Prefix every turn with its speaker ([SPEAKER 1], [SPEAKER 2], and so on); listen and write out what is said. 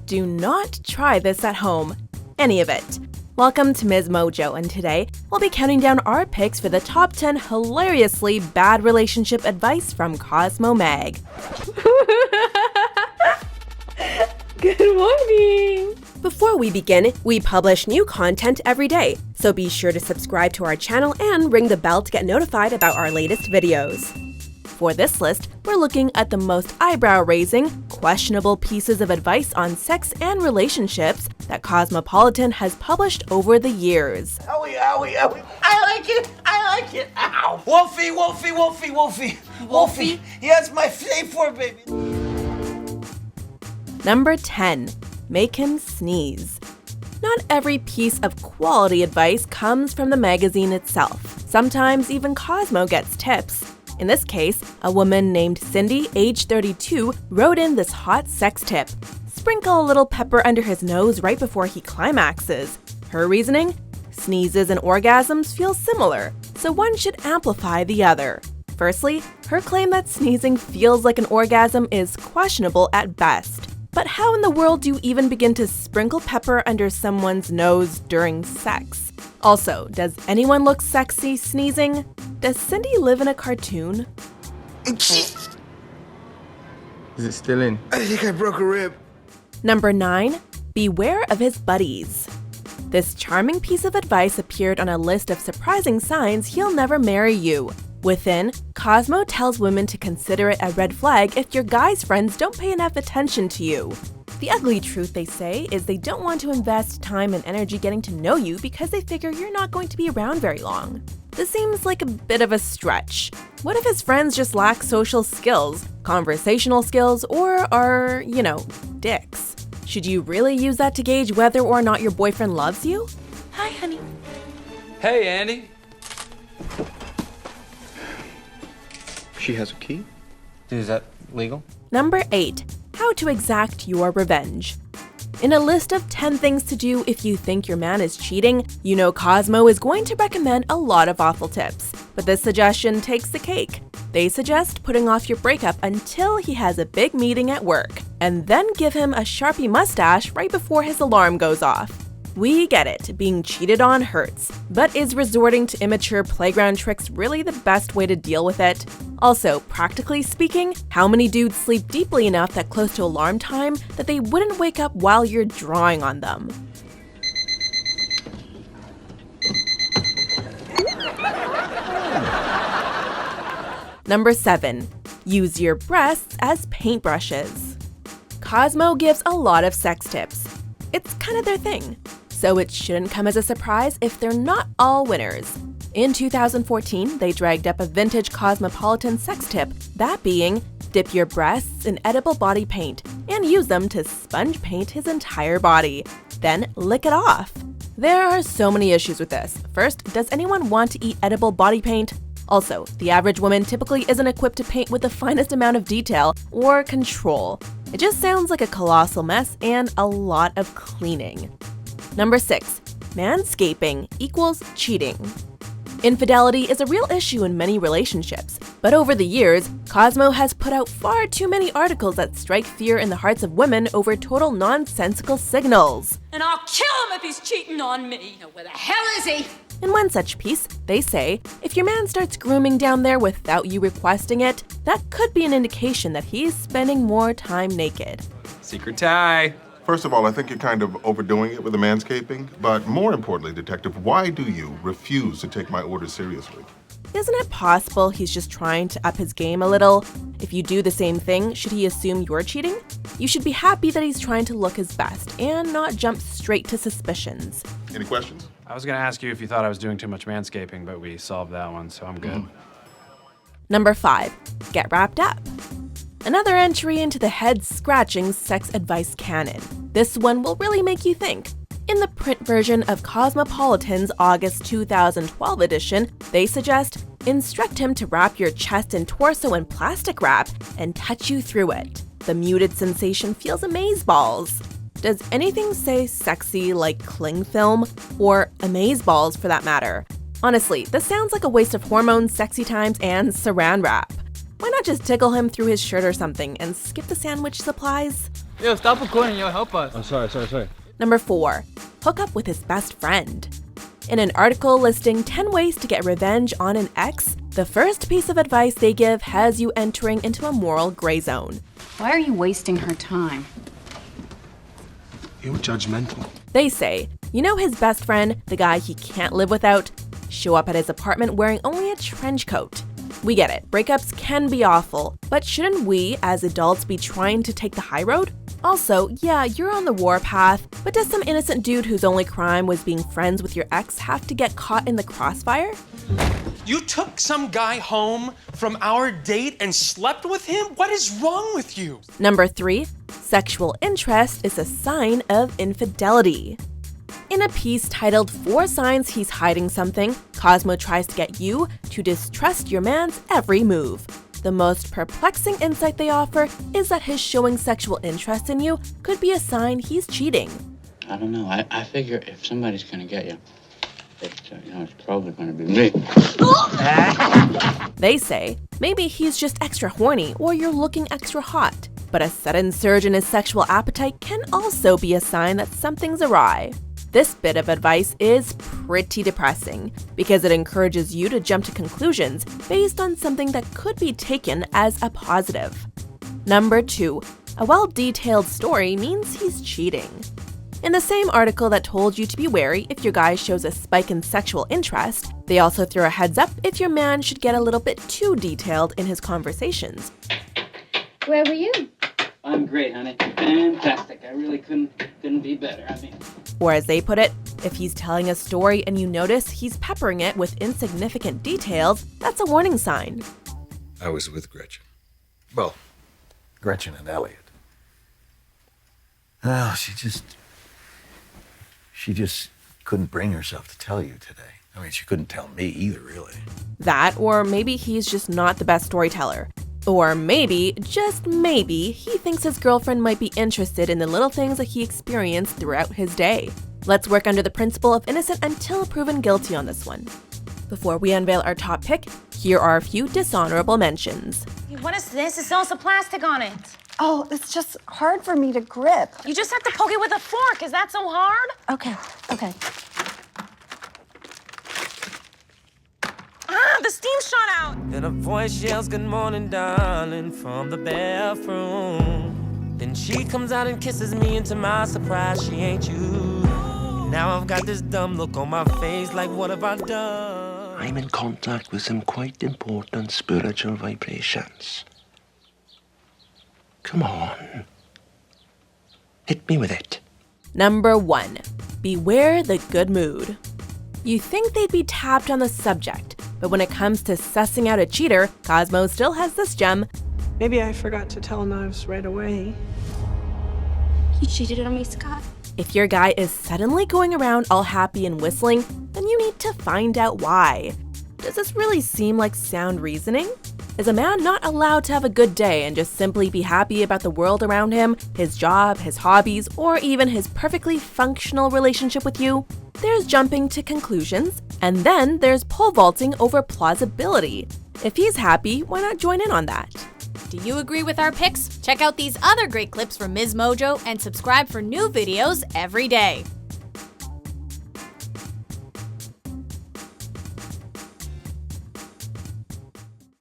[SPEAKER 1] Do not try this at home. Any of it. Welcome to MsMojo, and today we'll be counting down our picks for the top 10 hilariously bad relationship advice from Cosmo Mag.
[SPEAKER 2] Good morning!
[SPEAKER 1] Before we begin, we publish new content every day, so be sure to subscribe to our channel and ring the bell to get notified about our latest videos. For this list, we're looking at the most eyebrow-raising, questionable pieces of advice on sex and relationships that Cosmopolitan has published over the years.
[SPEAKER 3] Owie, owie, owie. I like it. Ow. Wolfie. Yes, my favorite, baby.
[SPEAKER 1] Number 10. Make him sneeze. Not every piece of quality advice comes from the magazine itself. Sometimes even Cosmo gets tips. In this case, a woman named Cindy, age 32, wrote in this hot sex tip. Sprinkle a little pepper under his nose right before he climaxes. Her reasoning? Sneezes and orgasms feel similar, so one should amplify the other. Firstly, her claim that sneezing feels like an orgasm is questionable at best. But how in the world do you even begin to sprinkle pepper under someone's nose during sex? Also, does anyone look sexy sneezing? Does Cindy live in a cartoon?
[SPEAKER 4] Is it still in?
[SPEAKER 3] I think I broke a rib.
[SPEAKER 1] Number 9. Beware of his buddies. This charming piece of advice appeared on a list of surprising signs he'll never marry you. Within, Cosmo tells women to consider it a red flag if your guy's friends don't pay enough attention to you. The ugly truth, they say, is they don't want to invest time and energy getting to know you because they figure you're not going to be around very long. This seems like a bit of a stretch. What if his friends just lack social skills, conversational skills, or are, dicks? Should you really use that to gauge whether or not your boyfriend loves you?
[SPEAKER 2] Hi, honey.
[SPEAKER 5] Hey, Andy.
[SPEAKER 4] She has a key?
[SPEAKER 5] Is that legal?
[SPEAKER 1] Number 8. How to exact your revenge. In a list of 10 things to do if you think your man is cheating, you know Cosmo is going to recommend a lot of awful tips. But this suggestion takes the cake. They suggest putting off your breakup until he has a big meeting at work, and then give him a Sharpie mustache right before his alarm goes off. We get it, being cheated on hurts, but is resorting to immature playground tricks really the best way to deal with it? Also, practically speaking, how many dudes sleep deeply enough that close to alarm time that they wouldn't wake up while you're drawing on them? Number 7. Use your breasts as paintbrushes. Cosmo gives a lot of sex tips. It's kind of their thing. So it shouldn't come as a surprise if they're not all winners. In 2014, they dragged up a vintage Cosmopolitan sex tip, that being, dip your breasts in edible body paint and use them to sponge paint his entire body. Then lick it off. There are so many issues with this. First, does anyone want to eat edible body paint? Also, the average woman typically isn't equipped to paint with the finest amount of detail or control. It just sounds like a colossal mess and a lot of cleaning. Number 6. Manscaping equals cheating. Infidelity is a real issue in many relationships, but over the years, Cosmo has put out far too many articles that strike fear in the hearts of women over total nonsensical signals.
[SPEAKER 2] And I'll kill him if he's cheating on me. Now, where the hell is he?
[SPEAKER 1] In one such piece, they say, if your man starts grooming down there without you requesting it, that could be an indication that he's spending more time naked.
[SPEAKER 5] Secret tie.
[SPEAKER 6] First of all, I think you're kind of overdoing it with the manscaping. But more importantly, Detective, why do you refuse to take my orders seriously?
[SPEAKER 1] Isn't it possible he's just trying to up his game a little? If you do the same thing, should he assume you're cheating? You should be happy that he's trying to look his best and not jump straight to suspicions.
[SPEAKER 6] Any questions?
[SPEAKER 5] I was going to ask you if you thought I was doing too much manscaping, but we solved that one, so I'm good.
[SPEAKER 1] Number 5. Get wrapped up. Another entry into the head-scratching sex advice canon. This one will really make you think. In the print version of Cosmopolitan's August 2012 edition, they suggest, instruct him to wrap your chest and torso in plastic wrap and touch you through it. The muted sensation feels amazeballs. Does anything say sexy like cling film? Or amazeballs for that matter? Honestly, this sounds like a waste of hormones, sexy times, and saran wrap. Why not just tickle him through his shirt or something and skip the sandwich supplies?
[SPEAKER 7] Yo, stop recording, yo, help us.
[SPEAKER 8] Oh, sorry.
[SPEAKER 1] Number 4. Hook up with his best friend. In an article listing 10 ways to get revenge on an ex, the first piece of advice they give has you entering into a moral gray zone.
[SPEAKER 9] Why are you wasting her time?
[SPEAKER 8] You're judgmental.
[SPEAKER 1] They say, you know his best friend, the guy he can't live without? Show up at his apartment wearing only a trench coat. We get it, breakups can be awful, but shouldn't we, as adults, be trying to take the high road? Also, yeah, you're on the warpath, but does some innocent dude whose only crime was being friends with your ex have to get caught in the crossfire?
[SPEAKER 10] You took some guy home from our date and slept with him? What is wrong with you?
[SPEAKER 1] Number 3, sexual interest is a sign of infidelity. In a piece titled 4 Signs He's Hiding Something, Cosmo tries to get you to distrust your man's every move. The most perplexing insight they offer is that his showing sexual interest in you could be a sign he's cheating.
[SPEAKER 11] I don't know. I figure if somebody's gonna get you, it's probably gonna be me.
[SPEAKER 1] They say, maybe he's just extra horny or you're looking extra hot. But a sudden surge in his sexual appetite can also be a sign that something's awry. This bit of advice is pretty depressing because it encourages you to jump to conclusions based on something that could be taken as a positive. Number 2, a well-detailed story means he's cheating. In the same article that told you to be wary if your guy shows a spike in sexual interest, they also throw a heads up if your man should get a little bit too detailed in his conversations.
[SPEAKER 9] Where were you?
[SPEAKER 11] I'm great, honey. Fantastic. I really couldn't be better.
[SPEAKER 1] Or as they put it, if he's telling a story and you notice he's peppering it with insignificant details, that's a warning sign.
[SPEAKER 8] I was with Gretchen. Well, Gretchen and Elliot. Oh, she just couldn't bring herself to tell you today. I mean, she couldn't tell me either, really.
[SPEAKER 1] That, or maybe he's just not the best storyteller. Or maybe, just maybe, he thinks his girlfriend might be interested in the little things that he experienced throughout his day. Let's work under the principle of innocent until proven guilty on this one. Before we unveil our top pick, here are a few dishonorable mentions.
[SPEAKER 2] What is this? It's also plastic on it.
[SPEAKER 12] Oh, it's just hard for me to grip.
[SPEAKER 2] You just have to poke it with a fork. Is that so hard?
[SPEAKER 12] Okay.
[SPEAKER 2] The steam shot out.
[SPEAKER 13] Then a voice yells, "Good morning, darling," from the bathroom. Then she comes out and kisses me, and to my surprise, she ain't you. Now I've got this dumb look on my face, like what have I done?
[SPEAKER 14] I'm in contact with some quite important spiritual vibrations. Come on. Hit me with it.
[SPEAKER 1] Number 1, beware the good mood. You think they'd be tapped on the subject, but when it comes to sussing out a cheater, Cosmo still has this gem.
[SPEAKER 15] Maybe I forgot to tell Knives right away.
[SPEAKER 9] You cheated on me, Scott.
[SPEAKER 1] If your guy is suddenly going around all happy and whistling, then you need to find out why. Does this really seem like sound reasoning? Is a man not allowed to have a good day and just simply be happy about the world around him, his job, his hobbies, or even his perfectly functional relationship with you? There's jumping to conclusions, and then there's pole vaulting over plausibility. If he's happy, why not join in on that?
[SPEAKER 16] Do you agree with our picks? Check out these other great clips from MsMojo and subscribe for new videos every day.